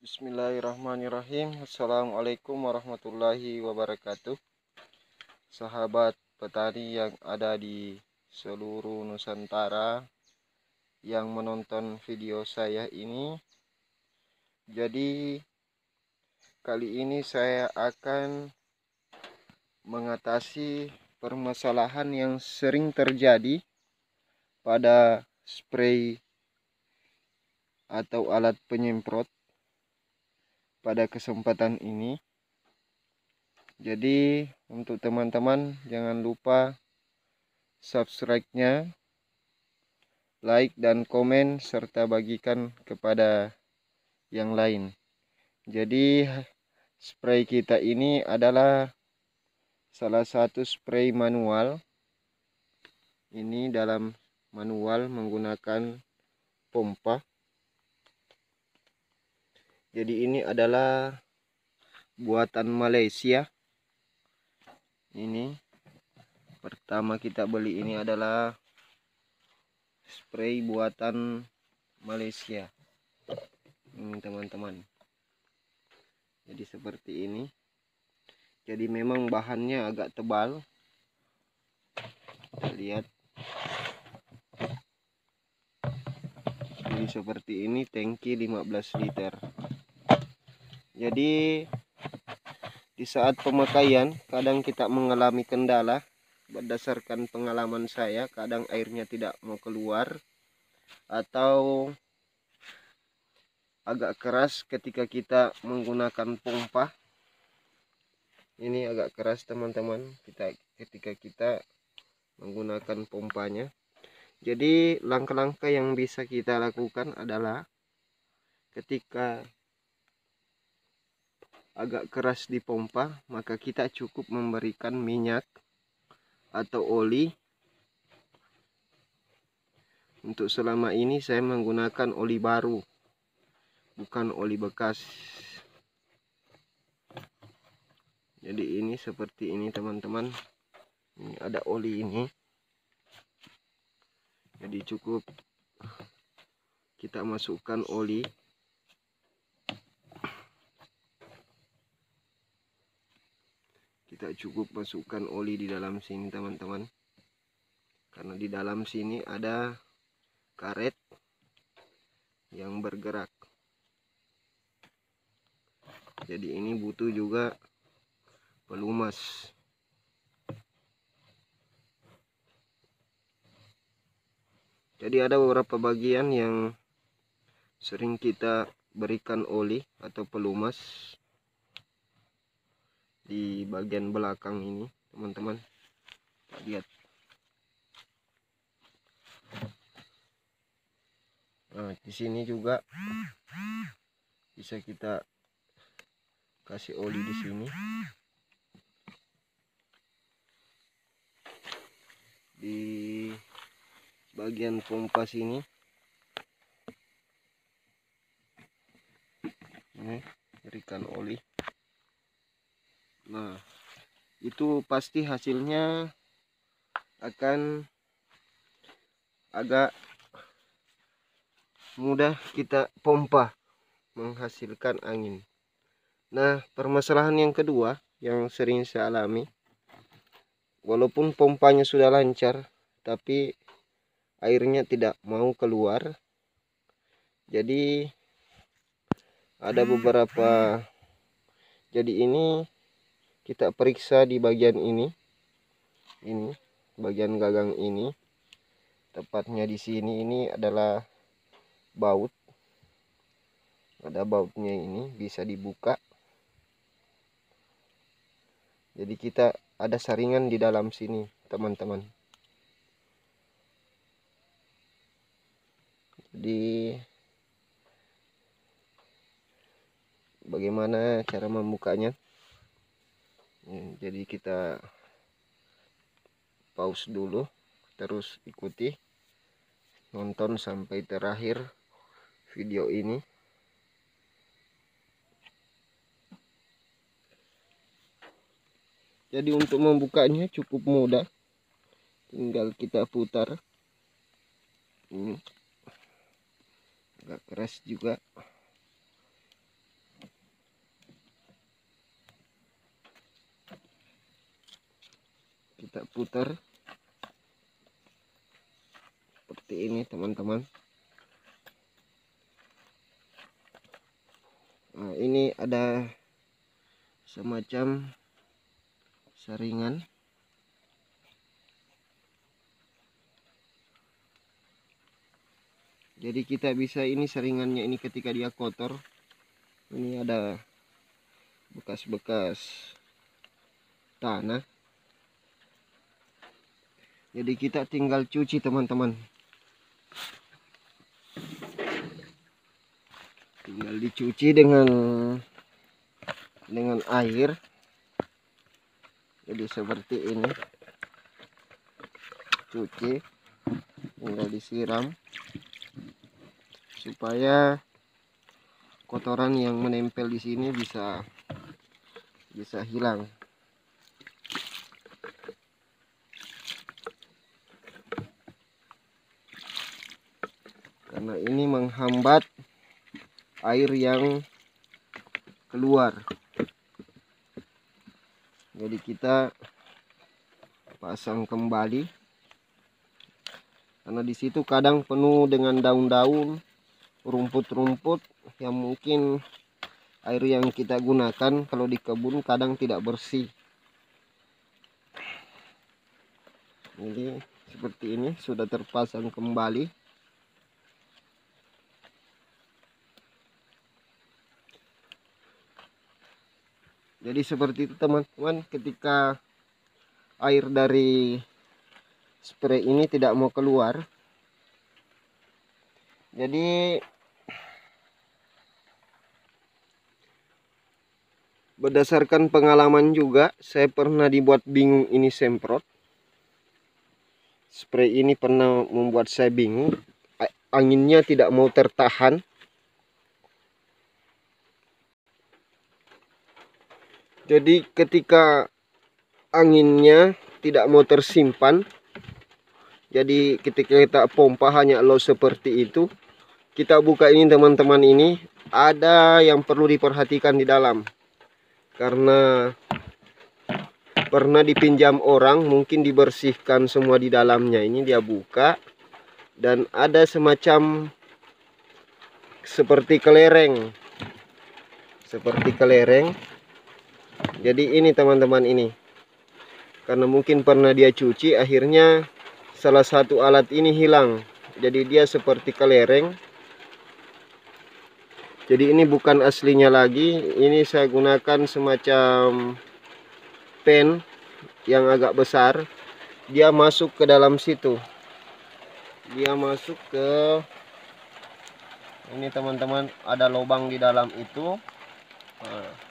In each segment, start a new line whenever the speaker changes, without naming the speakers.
Bismillahirrahmanirrahim. Assalamualaikum warahmatullahi wabarakatuh. Sahabat petani yang ada di seluruh Nusantara yang menonton video saya ini. Jadi kali ini saya akan mengatasi permasalahan yang sering terjadi pada spray atau alat penyemprot pada kesempatan ini. Jadi untuk teman-teman jangan lupa subscribe-nya, like dan komen serta bagikan kepada yang lain. Jadi spray kita ini adalah salah satu spray manual. Ini dalam manual menggunakan pompa. Jadi ini adalah buatan Malaysia. Ini pertama kita beli ini adalah spray buatan Malaysia. Ini teman-teman. Jadi seperti ini. Jadi memang bahannya agak tebal. Kita lihat. Jadi seperti ini, tangki 15 liter. Jadi di saat pemakaian kadang kita mengalami kendala. Berdasarkan pengalaman saya, kadang airnya tidak mau keluar atau agak keras ketika kita menggunakan pompa. Ini agak keras teman-teman, ketika kita menggunakan pompanya. Jadi langkah-langkah yang bisa kita lakukan adalah ketika agak keras di pompa, maka kita cukup memberikan minyak atau oli. Untuk selama ini saya menggunakan oli baru, bukan oli bekas. Jadi ini seperti ini teman-teman. Ini ada oli ini. Jadi cukup kita masukkan oli. Kita cukup masukkan oli di dalam sini teman-teman. Karena di dalam sini ada karet yang bergerak. Jadi ini butuh juga pelumas. Jadi ada beberapa bagian yang sering kita berikan oli atau pelumas di bagian belakang ini, teman-teman. Kita lihat. Nah, di sini juga bisa kita kasih oli di sini. Di bagian pompa sini. Ini berikan oli. Nah, itu pasti hasilnya akan agak mudah kita pompa menghasilkan angin. Nah, permasalahan yang kedua yang sering saya alami, walaupun pompanya sudah lancar, tapi airnya tidak mau keluar. Jadi ada beberapa. Jadi ini kita periksa di bagian ini. Ini bagian gagang ini. Tepatnya di sini ini adalah baut. Ada bautnya ini, bisa dibuka. Jadi kita ada saringan di dalam sini, teman-teman. Jadi bagaimana cara membukanya? Jadi kita pause dulu, terus ikuti, nonton sampai terakhir video ini. Jadi untuk membukanya cukup mudah, tinggal kita putar. Ini agak keras juga. putar seperti ini teman-teman. Nah, ini ada semacam saringan. Jadi kita bisa, ini saringannya ini ketika dia kotor, ini ada bekas-bekas tanah. Jadi kita tinggal cuci teman-teman. Tinggal dicuci dengan air. Jadi seperti ini. Cuci, tinggal disiram supaya kotoran yang menempel di sini bisa hilang. Karena ini menghambat air yang keluar. Jadi kita pasang kembali, karena di situ kadang penuh dengan daun-daun, rumput-rumput yang mungkin air yang kita gunakan kalau di kebun kadang tidak bersih. Jadi seperti ini sudah terpasang kembali. Jadi seperti itu teman-teman, ketika air dari spray ini tidak mau keluar. Jadi berdasarkan pengalaman juga, saya pernah dibuat bingung ini semprot. Spray ini pernah membuat saya bingung. Anginnya tidak mau tertahan. Jadi ketika anginnya tidak mau tersimpan, jadi ketika kita pompa hanya low seperti itu, kita buka ini teman-teman, ini ada yang perlu diperhatikan di dalam. Karena pernah dipinjam orang, mungkin dibersihkan semua di dalamnya. Ini dia buka dan ada semacam seperti kelereng. Jadi ini teman-teman, ini karena mungkin pernah dia cuci, akhirnya salah satu alat ini hilang. Jadi dia seperti kelereng. Jadi ini bukan aslinya lagi. Ini saya gunakan semacam pen yang agak besar. Dia masuk ke dalam situ. Dia masuk ke ini teman-teman, ada lubang di dalam itu. Nah,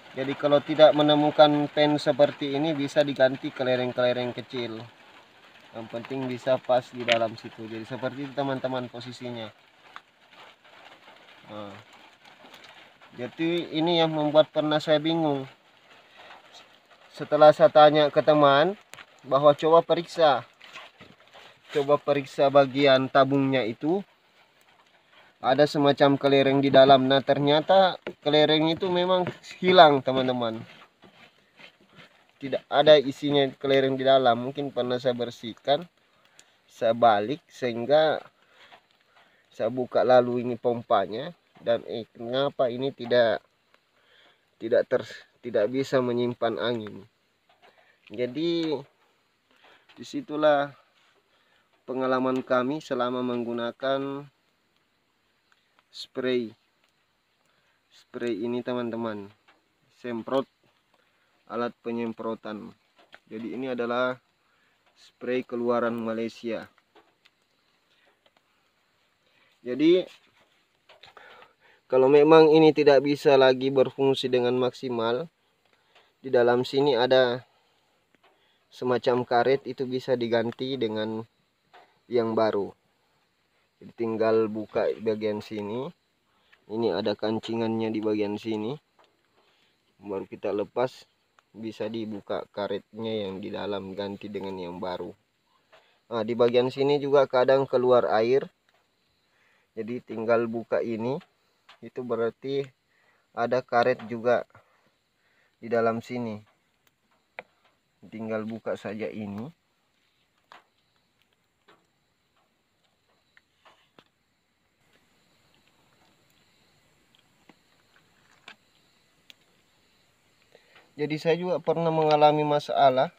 jadi kalau tidak menemukan pen seperti ini, bisa diganti kelereng-kelereng kecil. Yang penting bisa pas di dalam situ. Jadi seperti itu teman-teman posisinya. Nah, jadi ini yang membuat pernah saya bingung. Setelah saya tanya ke teman bahwa coba periksa bagian tabungnya itu, ada semacam kelereng di dalam. Nah ternyata kelereng itu memang hilang teman-teman. Tidak ada isinya kelereng di dalam. Mungkin pernah saya bersihkan, saya balik sehingga saya buka lalu ini pompanya, dan kenapa ini tidak bisa menyimpan angin. Jadi disitulah pengalaman kami selama menggunakan spray ini teman-teman, semprot, alat penyemprotan. Jadi ini adalah spray keluaran Malaysia. Jadi kalau memang ini tidak bisa lagi berfungsi dengan maksimal, di dalam sini ada semacam karet, itu bisa diganti dengan yang baru. Jadi tinggal buka bagian sini. Ini ada kancingannya di bagian sini. Baru kita lepas, bisa dibuka karetnya yang di dalam, ganti dengan yang baru. Nah, di bagian sini juga kadang keluar air. Jadi tinggal buka ini. Itu berarti ada karet juga di dalam sini. tinggal buka saja ini. Jadi saya juga pernah mengalami masalah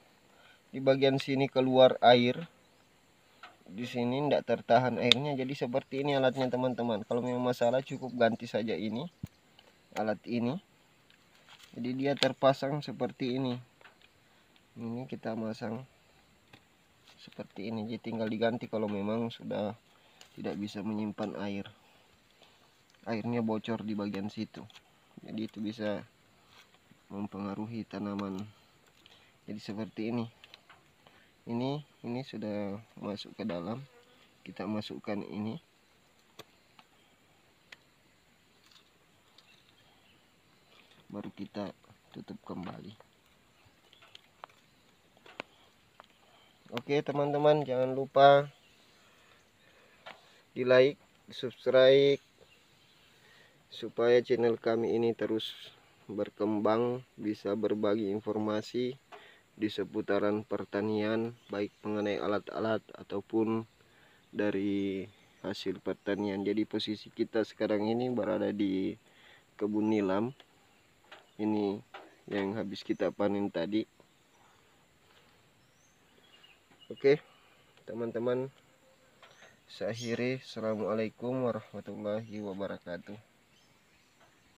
di bagian sini keluar air. Di sini tidak tertahan airnya, jadi seperti ini alatnya teman-teman. Kalau memang masalah cukup ganti saja ini, alat ini. Jadi dia terpasang seperti ini. Ini kita masang seperti ini, jadi tinggal diganti kalau memang sudah tidak bisa menyimpan air. Airnya bocor di bagian situ, jadi itu bisa mempengaruhi tanaman. Jadi seperti ini. Ini sudah masuk ke dalam. Kita masukkan ini. Baru kita tutup kembali. Oke teman-teman, jangan lupa di like, subscribe, supaya channel kami ini terus berkembang, bisa berbagi informasi di seputaran pertanian, baik mengenai alat-alat ataupun dari hasil pertanian. Jadi posisi kita sekarang ini berada di kebun nilam. Ini yang habis kita panen tadi. Oke teman-teman, saya akhiri. Assalamualaikum warahmatullahi wabarakatuh.